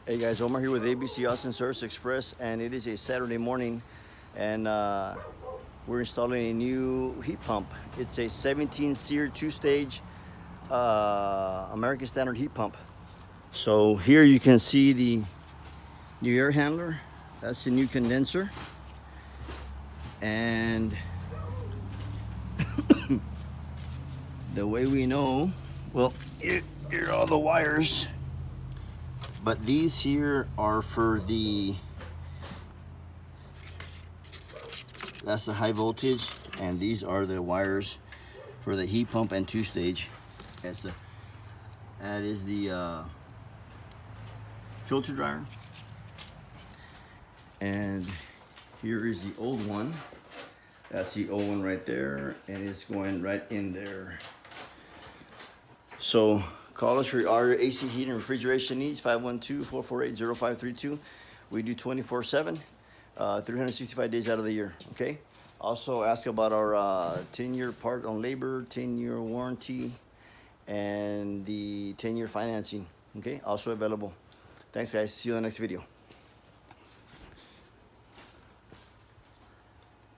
Hey guys, Omar here with ABC Austin Service Express, and it is a Saturday morning, and we're installing a new heat pump. It's a 17 SEER 2-stage American Standard heat pump. So here you can see the new air handler. That's the new condenser, and the way we know, well, here are all the wires. But these here are for that's the high voltage, and these are the wires for the heat pump and 2-stage. That is the filter dryer. And here is the old one. That's the old one right there, and it's going right in there. So call us for our AC heating and refrigeration needs, 512-448-0532. We do 24/7, 365 days out of the year, okay? Also ask about our 10-year part on labor, 10-year warranty, and the 10-year financing, okay? Also available. Thanks guys, see you in the next video.